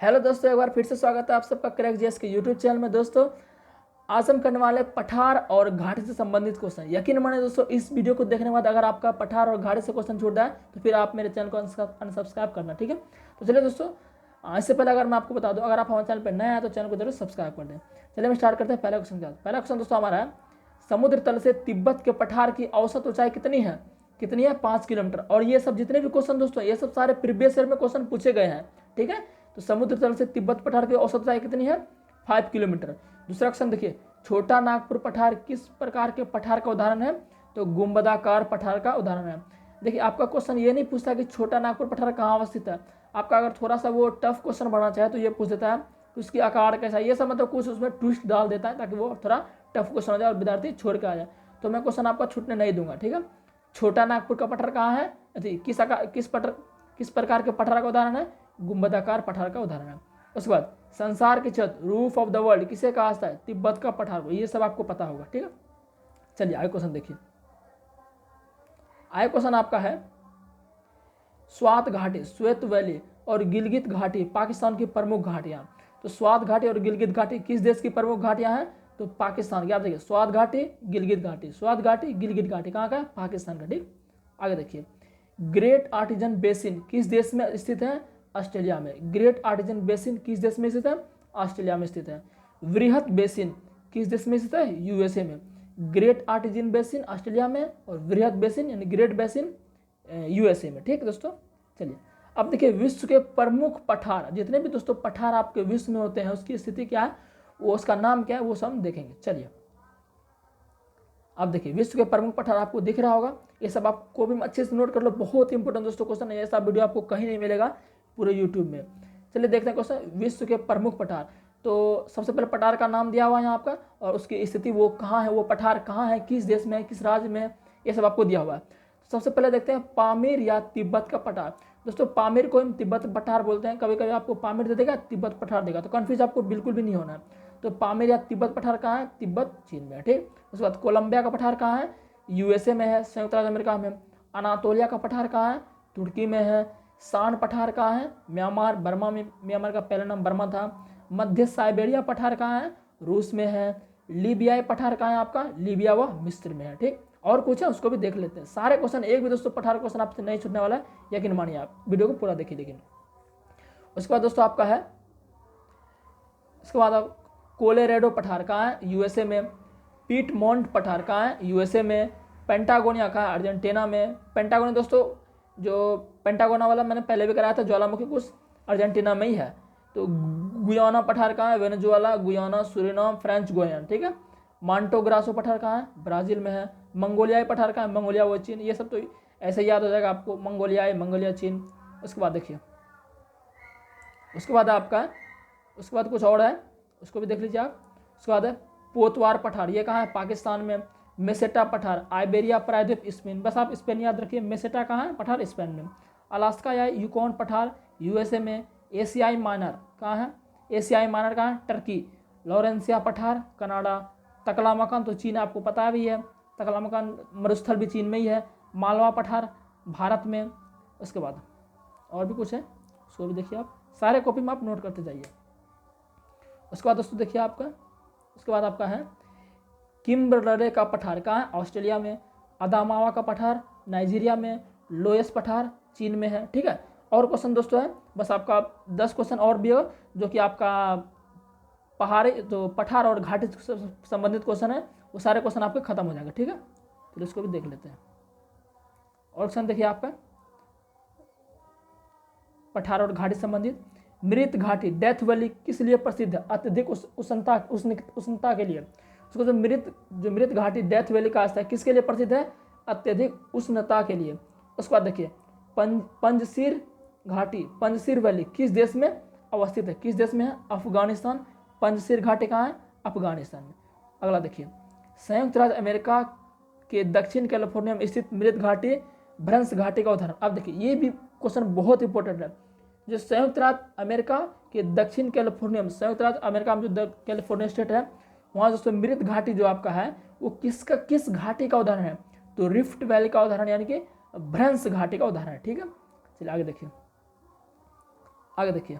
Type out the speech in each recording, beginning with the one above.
Hello दोस्तों, एक बार फिर से स्वागत है आप सबका क्रैक जीएस के यूट्यूब चैनल में। दोस्तों आज हम करने वाले पठार और घाटी से संबंधित क्वेश्चन। यकीन माने दोस्तों, इस वीडियो को देखने के बाद अगर आपका पठार और घाटी से क्वेश्चन छूट जाए तो फिर आप मेरे चैनल को अनसब्सक्राइब करना, ठीक है। तो चलिए दोस्तों, इससे पहले अगर मैं आपको बता दूं, अगर आप हमारे चैनल पर नए हैं तो चैनल को जरूर सब्सक्राइब कर दें। चलिए हम स्टार्ट करते हैं पहला क्वेश्चन के साथ। पहला क्वेश्चन दोस्तों हमारा है, समुद्र तल से तिब्बत के पठार की औसत ऊंचाई कितनी है? 5 किलोमीटर। और ये सब जितने भी क्वेश्चन दोस्तों, ये सब सारे प्रीवियस ईयर में क्वेश्चन पूछे गए हैं, ठीक है। तो समुद्र तल से तिब्बत पठार की औसत ऊंचाई कितनी है? 5 किलोमीटर। दूसरा क्वेश्चन देखिए, छोटा नागपुर पठार किस प्रकार के पठार का उदाहरण है? तो गुंबदाकार पठार का उदाहरण है। देखिए आपका क्वेश्चन ये नहीं पूछता कि छोटा नागपुर पठार कहाँ अवस्थित है। आपका अगर थोड़ा सा वो टफ क्वेश्चन बनना चाहे तो ये पूछ देता है कि उसकी आकार कैसा है, ये सब मतलब कुछ उसमें ट्विस्ट डाल देता है ताकि वो थोड़ा टफ क्वेश्चन हो जाए और विद्यार्थी छोड़ के आ जाए। तो मैं क्वेश्चन आपका छूटने नहीं दूंगा, ठीक है। छोटा नागपुर का पठार कहाँ है? किस प्रकार के पठार का उदाहरण है? गुंबदाकार पठार का उदाहरण है। उसके बाद संसार की छत, रूफ ऑफ द वर्ल्ड किसे कहा जाता है? तिब्बत का पठार को। ये सब आपको पता होगा, ठीक है। चलिए आगे क्वेश्चन देखिए। आगे क्वेश्चन आपका है, स्वात घाटी, श्वेत वैली और गिलगित घाटी पाकिस्तान की प्रमुख घाटियां। तो स्वात घाटी और गिलगित घाटी किस देश की प्रमुख घाटियां हैं? तो पाकिस्तान की। आप देखिए, स्वात घाटी, गिलगित घाटी, स्वात घाटी, गिलगित घाटी कहाँ का है? पाकिस्तान का, ठीक। आगे देखिए, ग्रेट आर्टिजन बेसिन किस देश में स्थित है? ऑस्ट्रेलिया में। ग्रेट आर्टिजन बेसिन किस देश में स्थित है? ऑस्ट्रेलिया में स्थित है। वृहत बेसिन किस देश में स्थित है? यूएसए में। ग्रेट आर्टिजन बेसिन ऑस्ट्रेलिया में और वृहत बेसिन यानी ग्रेट बेसिन यूएसए में, ठीक दोस्तों। चलिए अब देखिए, विश्व के प्रमुख पठार, जितने भी दोस्तों पठार आपके विश्व में होते हैं उसकी स्थिति क्या है, वो उसका नाम क्या है, वो सब हम देखेंगे। चलिए अब देखिए, विश्व के प्रमुख पठार आपको दिख रहा होगा। ये सब आपको भी अच्छे से नोट कर लो, बहुत इंपॉर्टेंट दोस्तों क्वेश्चन है। ऐसा वीडियो आपको कहीं नहीं मिलेगा पूरे यूट्यूब में। चलिए देखते हैं क्वेश्चन, विश्व के प्रमुख पठार। तो सबसे पहले पठार का नाम दिया हुआ है यहाँ आपका, और उसकी स्थिति वो कहाँ है, वो पठार कहाँ है, किस देश में है, किस राज्य में है, ये सब आपको दिया हुआ है। सबसे पहले देखते हैं पामीर या तिब्बत का पठार। दोस्तों पामीर को हम तिब्बत पठार बोलते हैं। कभी कभी आपको पामीर दे देगा, तिब्बत पठार देगा, तो कन्फ्यूज आपको बिल्कुल भी नहीं होना है। तो पामीर या तिब्बत पठार कहाँ है? तिब्बत चीन में है, ठीक। उसके बाद कोलंबिया का पठार कहाँ है? यूएसए में है, संयुक्त राज्य अमेरिका में। अनातोलिया का पठार कहाँ है? तुर्की में है। सान पठार कहाँ है? म्यांमार, बर्मा में। म्यांमार का पहला नाम बर्मा था। मध्य साइबेरिया पठार कहाँ है? रूस में है। लीबियाई पठार कहाँ है आपका? लीबिया व मिस्र में है, ठीक। और कुछ है उसको भी देख लेते हैं। सारे क्वेश्चन, एक भी दोस्तों पठार क्वेश्चन आपसे नहीं छूटने वाला है, यकीन मानिए। आप वीडियो को पूरा देखिए। लेकिन उसके बाद दोस्तों आपका है, इसके बाद आप कोलोराडो पठार कहाँ है? यूएसए में। पीटमोंट पठार कहाँ है? यूएसए में। पेंटागोनिया कहाँ है? अर्जेंटीना में। पेंटागोनिया दोस्तों, जो पेंटागोना वाला मैंने पहले भी कराया था, ज्वालामुखी, कुछ अर्जेंटीना में ही है। तो गुयाना पठार कहाँ है? Venezuela, Guyana, Suriname, French Guiana, ठीक है। मांटो ग्रासो पठार कहाँ है? ब्राजील में है। मंगोलियाई पठार कहाँ है? मंगोलिया व चीन। ये सब तो ऐसे याद हो जाएगा आपको, मंगोलियाई, मंगोलिया, चीन। उसके बाद देखिए, उसके बाद आपका, उसके बाद कुछ और है, उसको भी देख लीजिए आप। उसके बाद है पोतवार पठार, ये कहाँ है? पाकिस्तान में। मेसेटा पठार, आइबेरिया प्रायद्वीप, स्पेन। बस आप स्पेन याद रखिए। मेसेटा कहाँ है? पठार स्पेन में। अलास्का या यूकॉन पठार यूएसए में। एशियाई माइनर कहाँ है? एशियाई माइनर कहाँ है? टर्की। लॉरेंसिया पठार कनाडा। तकलामकान तो चीन आपको पता भी है, तकलामकान मरुस्थल भी चीन में ही है। मालवा पठार भारत में। उसके बाद और भी कुछ है, उसको भी देखिए आप, सारे कॉपी में आप नोट करते जाइए। उसके बाद दोस्तों देखिए आपका, उसके बाद आपका है किम्बरले का पठार कहाँ है? ऑस्ट्रेलिया में। अदामावा का पठार नाइजीरिया में। लोएस पठार चीन में है, ठीक है। और क्वेश्चन दोस्तों है, बस आपका 10 क्वेश्चन और भी है जो कि आपका पहाड़ी, जो पठार और घाटी से संबंधित क्वेश्चन है, वो सारे क्वेश्चन आपके खत्म हो जाएंगे, ठीक है। तो इसको भी देख लेते हैं। और क्वेश्चन देखिए आपका, पठार और घाटी संबंधित, मृत घाटी डेथ वैली किस लिए प्रसिद्ध है? अत्यधिक उष्णता के लिए। उसको जो मृत घाटी डेथ वैली का है, किसके लिए प्रसिद्ध है? अत्यधिक उष्णता के लिए। उसके बाद देखिए, पंजशीर घाटी, पंजशीर वैली किस देश में अवस्थित है? किस देश में है? अफगानिस्तान। पंजशीर घाटी कहाँ है? अफगानिस्तान में। अगला देखिए, संयुक्त राज्य अमेरिका के दक्षिण कैलिफोर्निया में स्थित मृत घाटी भ्रंश घाटी का उदाहरण। अब देखिए, ये भी क्वेश्चन बहुत इंपॉर्टेंट है। जो संयुक्त राज्य अमेरिका के दक्षिण कैलिफोर्निया में, संयुक्त राज्य अमेरिका में जो कैलिफोर्निया स्टेट है, वहाँ दोस्तों मृत घाटी जो आपका है वो किस घाटी का उदाहरण है? तो रिफ्ट वैली का उदाहरण, यानी कि भ्रंश घाटी का उदाहरण है, ठीक है। चलिए आगे देखिए, आगे देखिए।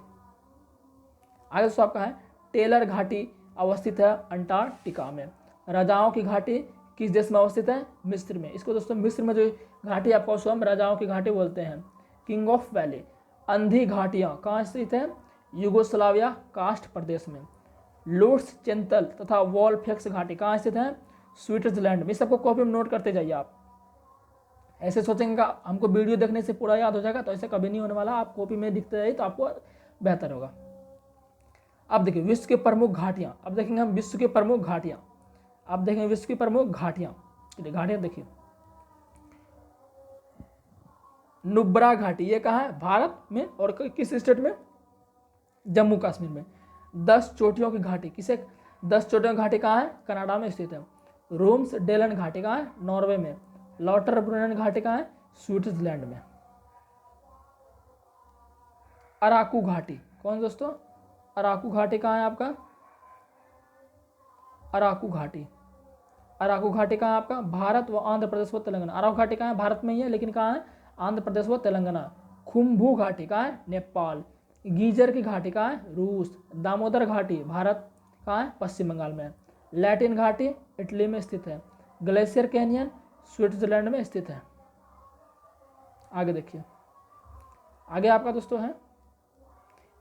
आगे दोस्तों आपका है टेलर घाटी अवस्थित है अंटार्कटिका में। राजाओं की घाटी किस देश में अवस्थित है? मिस्र में। इसको दोस्तों मिस्र में जो घाटी आपको उसको हम राजाओं की घाटी बोलते हैं, किंग ऑफ वैली। अंधी घाटियाँ कहाँ स्थित है? यूगोस्लाविया कास्ट प्रदेश में। लोट्स चेंतल तथा वॉलफेक्स घाटी कहाँ स्थित है? स्विट्जरलैंड में। सबको कॉपी में नोट करते जाइए आप। ऐसे सोचेंगे हमको वीडियो देखने से पूरा याद हो जाएगा, तो ऐसे कभी नहीं होने वाला। आप कॉपी में दिखते जाइए तो आपको बेहतर होगा। अब देखिए विश्व के प्रमुख घाटियाँ। अब देखेंगे हम विश्व के प्रमुख घाटियाँ। अब देखेंगे विश्व की प्रमुख घाटियाँ। चलिए घाटियाँ देखिए। नुब्रा घाटी, ये कहाँ है? भारत में। और किस स्टेट में? जम्मू कश्मीर में। 10 चोटियों की घाटी, किसे? 10 चोटियों की घाटी कहाँ है? कनाडा में स्थित है। रोम्स डेलन घाटी कहाँ है? नॉर्वे में। लॉटरब्रुनन घाटी कहाँ है? स्विट्जरलैंड में। अराकू घाटी, कौन दोस्तों? अराकू घाटी कहाँ है आपका? अराकू घाटी। अराकू घाटी कहाँ है आपका? भारत व आंध्र प्रदेश व तेलंगाना। अराकू घाटी कहाँ है? भारत में ही है, लेकिन कहाँ है? आंध्र प्रदेश व तेलंगाना। खुम्भू घाटी कहाँ है? नेपाल। गीजर की घाटी कहाँ है? रूस। दामोदर घाटी भारत कहाँ है? पश्चिम बंगाल में। लैटिन घाटी इटली में स्थित है। ग्लेशियर कैनियन स्विट्जरलैंड में स्थित है। आगे देखिए, आगे आपका दोस्तों है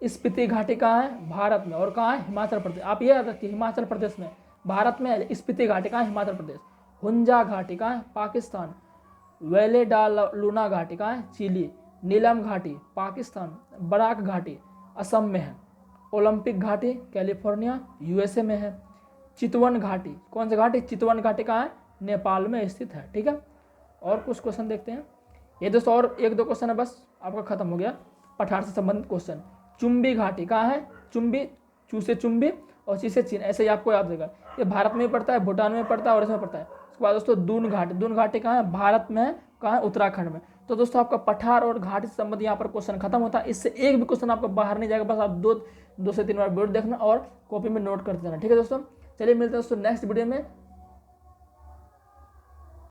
स्पीति घाटी कहाँ है? भारत में। और कहाँ है? हिमाचल प्रदेश। आप ये याद रखिए, हिमाचल प्रदेश में, भारत में। स्पीति घाटी कहाँ है? हिमाचल प्रदेश। हुंजा घाटी कहाँ है? पाकिस्तान। वेले डा लूना घाटी कहाँ है? चिली। नीलम घाटी पाकिस्तान। बराक घाटी असम में है। ओलंपिक घाटी कैलिफोर्निया यूएसए में है। चितवन घाटी, कौन सी घाटी? चितवन घाटी कहाँ है? नेपाल में स्थित है। ठीक है, और कुछ क्वेश्चन देखते हैं। ये दोस्तों और 1-2 क्वेश्चन है बस, आपका खत्म हो गया पठार से संबंधित क्वेश्चन। चुम्बी घाटी कहाँ है? चुम्बी, चू से चुम्बी और ची से चीन, ऐसे ही आपको याद रहेगा। ये भारत में पड़ता है, भूटान में पड़ता है और इसमें पड़ता है। उसके बाद दोस्तों दून घाटी। दून घाटी कहाँ है? भारत में है। कहाँ है? उत्तराखंड में। तो दोस्तों आपका पठार और घाटी से संबंधित यहाँ पर क्वेश्चन खत्म होता है। इससे एक भी क्वेश्चन आपका बाहर नहीं जाएगा। बस आप 2 से 3 बार वीडियो देखना और कॉपी में नोट करते जाना। ठीक है दोस्तों, चलिए मिलते हैं दोस्तों नेक्स्ट वीडियो में।